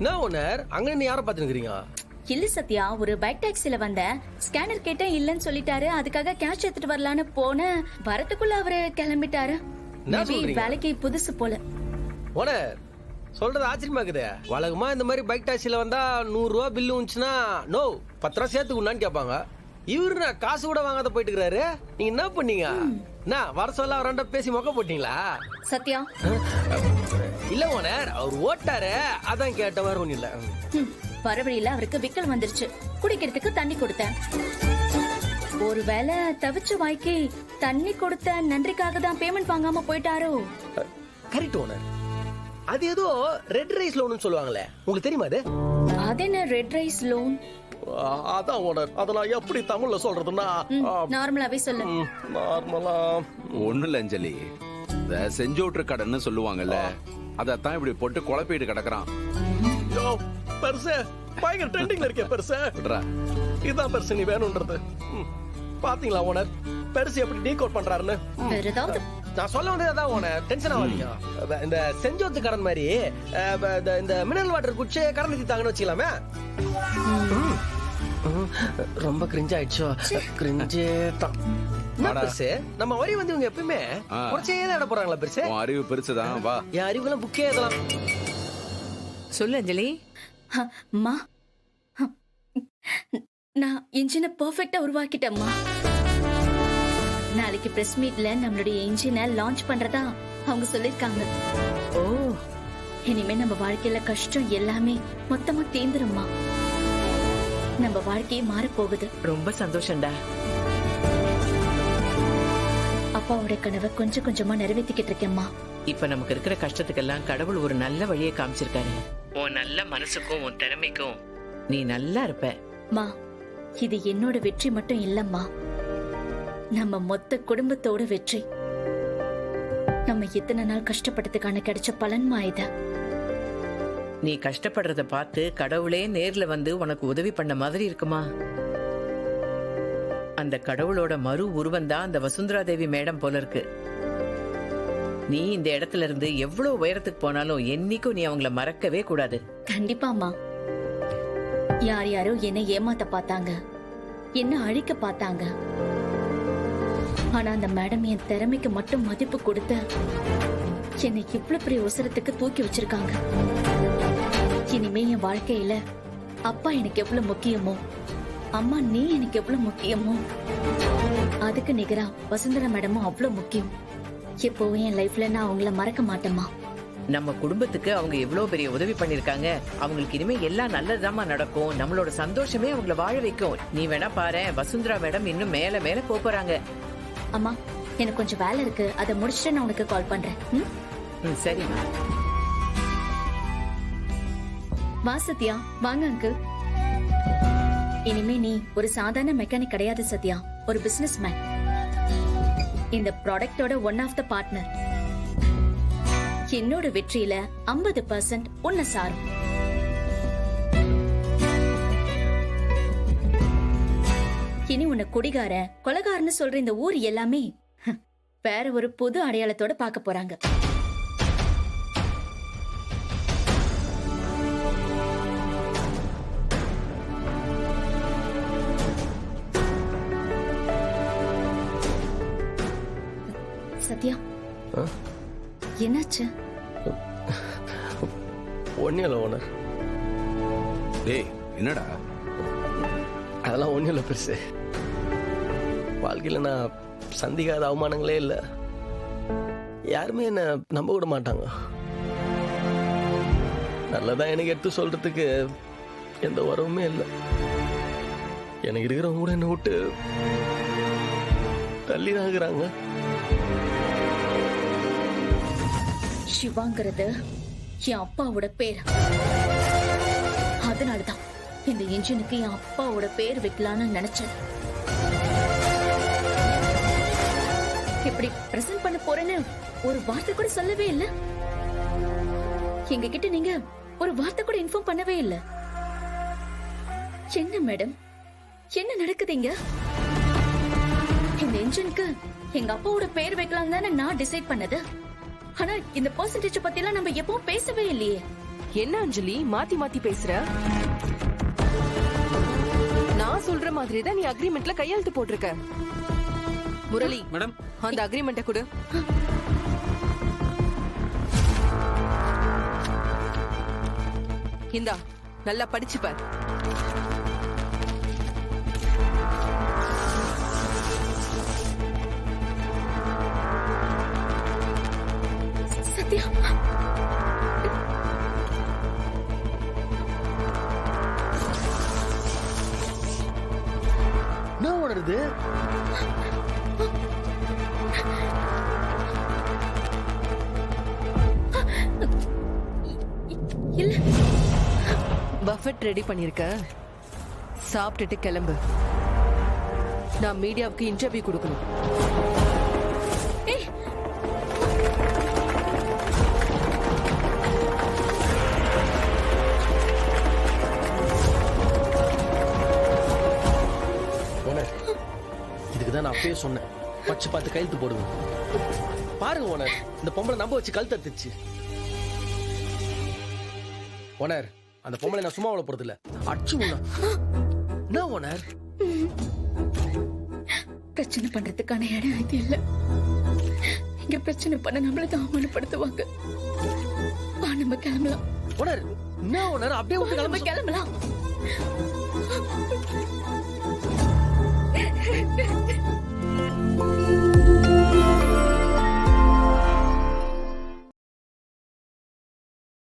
என்ன ஓனர் அங்க நீ யாரை பாத்துக்கிறீங்க? இல்ல சத்யா, ஒரு பைக் டாக்ஸில வந்த ஸ்கேனர் கேட்டேன் இல்லன்னு சொல்லிட்டாரு. அதுக்காக கேஷ் எடுத்துட்டு வரலான்னு போன வரதுக்குள்ள அவரு கிளம்பிட்டாரு. வேலைக்கு புதுசு போல. ஓனர் சொல்றது ஆச்சரியமா இருக்குது. வழக்கமா இந்த மாதிரி பைக் டாக்ஸில வந்தா 100 ரூபா பில்லு வந்துச்சுன்னா நோ 10 ரூபா சேர்த்துக்குன்னு கேட்பாங்க. இவரு காசு கூட வாங்காத போயிட்டு இருக்கிறாரு. நீங்க என்ன பண்ணீங்க? என்ன வர சொல்ல அவராண்ட பேசி மொக்க போட்டீங்களா? சத்யா இல்ல ஓனர் அவர் ஓட்டாரு அதான் கேட்ட மாதிரி ஒண்ணு இல்ல. வரவழியில அவருக்கு விக்கல் வந்துருச்சு. குடிக்கிறதுக்கு தண்ணி கொடுத்தேன். ஒருவேளை தவிச்ச வாய்க்கு தண்ணி கொடுத்த நன்றிக்காக தான் பேமெண்ட் வாங்காம போயிட்டாரோ? Correct owner. அது ஏதோ ரெட் ரைஸ் லோன் சொல்லுவாங்களே, உங்களுக்கு தெரியுமா? அது என்ன ரெட் ரைஸ் லோன்? அதான் ஓனர். அதெல்லாம் எப்படி தமிழ்ல சொல்றதுன்னா நார்மலாவே சொல்லு. நார்மலா ஒண்ணு இல்ல அஞ்சலி, இந்த செஞ்சோற்று கடைன்னு சொல்லுவாங்கல்ல, அதத்தான் இப்படி போட்டு குழப்பிட்டு கிடக்குறான். பெருசு பயங்கர ட்ரெண்டிங்ல இருக்கே பெருசு. இதான் பெருசு நீ வேணும்ன்றது. பாத்தீங்களா ஓனர் பெருசு எப்படி டீ கோட் பண்றாருன்னு? நான் சொல்ல வந்தது அதான் ஓனர், டென்ஷன் ஆகாதீங்க. இந்த செஞ்சோத்து கடன் மாதிரி இந்த மினரல் வாட்டர் குடிச்சு கடன் நிறுத்தாங்கன்னு வச்சுக்கலாமே. ரொம்ப கிரிஞ்ச் ஆயிடுச்சோ? கிரிஞ்சே தான் பெருசு. நம்ம வரி வந்து இவங்க எப்பயுமே குறைச்சே தான் இட போறாங்களா பெருசு? அறிவு பெருசுதான். வா, என் அறிவுலாம் புக்கே எழுதலாம். சொல்லு அஞ்சலி. அம்மா, நான் இன்ஜினை பெர்ஃபெக்ட்டா உருவாக்கிட்டேம்மா. நாளைக்கு பிரஸ் மீட்ல நம்மளுடைய இன்ஜினை லான்ச் பண்றதா அவங்க சொல்லிருக்காங்க. ஓ, இனிமே நம்ம வாழ்க்கையில கஷ்டம் எல்லாமே மொத்தமா தீந்துரும்மா. நம்ம வாழ்க்கையே மாற போகுது. ரொம்ப சந்தோஷம்டா. அப்பாவோட கனவை கொஞ்சம் கொஞ்சமா நிறைவேற்றிக்கிட்டு இருக்கேம்மா. இப்ப நமக்கு இருக்கிற கஷ்டத்துக்கெல்லாம் கடவுள் ஒரு நல்ல வழியை காமிச்சிருக்காரு. உன் நல்ல மனசுக்கும் உன் திறமைக்கும் நீ நல்லா இருப்ப. மா, இது என்னோட வெற்றி மட்டும் இல்லம்மா, நம்ம மொத்த குடும்பத்தோட வெற்றி. நம்ம இத்தனை நாள் கஷ்டப்பட்டதுக்கான கிடைச்ச பலன்மா இத. நீ கஷ்டப்படுறத பார்த்து கடவுளே நேர்ல வந்து உனக்கு உதவி பண்ண மாதிரி இருக்குமா? அந்த கடவுளோட மறு உருவம் தான் அந்த வசுந்தரா தேவி மேடம் போல இருக்கு. நீ இந்த இடத்துல இருந்து எவ்வளவு உயரத்துக்கு போனாலும் என்னைக்கும் நீ அவங்கள மறக்கவே கூடாது. கண்டிப்பாமா. யார் யாரோ என்ன ஏமாத்த பார்த்தாங்க, என்ன அழிக்க பார்த்தாங்க. ஆனா அந்த மேடம் என் திறமைக்கு மட்டும் மதிப்பு கொடுத்து என்னை இவ்வளவு பெரிய உசரத்துக்கு தூக்கி வச்சிருக்காங்க. இனிமே என் வாழ்க்கையில அப்பா எனக்கு எவ்வளவு முக்கியமோ, அம்மா நீ எனக்கு எவ்வளவு முக்கியமோ, அதுக்கு நிகரா வசுந்தரா மேடமும் அவ்வளவு முக்கியம். எப்பவும் என் லைஃப்ல நான் அவங்கள மறக்க மாட்டேமா. நம்ம குடும்பத்துக்கு அவங்க எவ்வளவு பெரிய உதவி பண்ணிருக்காங்க. அவங்களுக்கு இனிமே எல்லாம் நல்லதாமா நடக்கும். நம்மளோட சந்தோஷமே அவங்கள வாழ வைக்கும். நீ வேணா பாரு, வசுந்தரா மேடம் இன்னும் மேல மேல போறாங்க. அம்மா, எனக்கு கொஞ்சம் வேலை இருக்கு, அதை முடிச்சுட்டு நான் உனக்கு கால் பண்றேன். சரி வா சத்யா. வாங்க அங்கிள். இனிமே நீ ஒரு சாதாரண மெக்கானிக் கிடையாது சத்யா, ஒரு பிசினஸ் மேன். இந்த ப்ராடக்டோட ஒன் ஆஃப் த பார்ட்னர். என்னோட வெற்றியில 50% உன்னை சாரும். இனி உன்னை குடிகார கொலகாரன்னு சொல்ற இந்த ஊர் எல்லாமே வேற ஒரு புது அடையாளத்தோட பார்க்க போறாங்க. சத்யா, என்னாச்சு? ஒன்னும் இல்லை ஓனர். டேய் என்னடா? அதெல்லாம் ஒன்றும் இல்லை பெருசு. வாழ்க்கையில் நான் சந்திக்காத அவமானங்களே இல்லை. யாருமே என்ன நம்ப விட மாட்டாங்க. நல்லதான் எனக்கு எடுத்து சொல்றதுக்கு எந்த உறவுமே இல்லை. எனக்கு இருக்கிறவங்க கூட என்னை விட்டு தள்ளி தான் இருக்கிறாங்க. சிவாங்கிறது என் அப்பாவோட பேர். அதனாலதான் இந்த இன்ஜினுக்கு என் அப்பாவோட பேர் வைக்கலான்னு நினைச்சேன். இப்படி பிரசன்ட் பண்ண போறேன்னு ஒரு வார்த்தை கூட சொல்லவே இல்ல. எங்க கிட்ட நீங்க ஒரு வார்த்தை கூட இன்ஃபார்ம் பண்ணவே இல்ல. என்ன மேடம், என்ன நடக்குதுங்க? இந்த இன்ஜினுக்கு எங்க அப்பாவோட பேர் வைக்கலாம் தானே நான் டிசைட் பண்ணது. ஆனா இந்த பெர்சன்டேஜ் பத்தி எல்லாம் நம்ம எப்பவும் பேசவே இல்லையே. என்ன அஞ்சலி மாத்தி மாத்தி பேசுற? நான் சொல்ற மாதிரி தான் நீ அக்ரிமெண்ட்ல கையெழுத்து போட்டிருக்க. முரளி மேடம் அந்த அக்ரிமெண்ட்டை கொடு. இந்தா நல்லா படிச்சு பார். சத்யா, என்ன ஓனர் இது? இல்ல பஃபெட் ரெடி பண்ணிருக்க, சாப்பிட்டுட்டு கிளம்பு. நான் மீடியாவுக்கு இன்டர்வியூ கொடுக்கணும். ஏய், ஓனர், இதுக்குதான் நான் அப்பயே சொன்னேன், பச்சு பார்த்து கையெழுத்து போடுவேன். பாருங்க ஓனர், இந்த பொம்பளை நம்ப வச்சு கழுத்து அறுத்துச்சு. ஓனர், அந்த பொம்பளை நான் சும்மா விட போறது இல்ல, அச்சு ஓனர். என்ன ஓனர்? பிரச்சனை பண்றதுக்கான இடம் இது இல்ல. இங்க பிரச்சனை பண்ண நம்மள தான் அவமானப்படுத்துவாங்க. வா, நம்ம கிளம்பலாம். ஓனர், என்ன ஓனர் அப்படியே விட்டு நம்ம கிளம்ப? கிளம்பலாம்.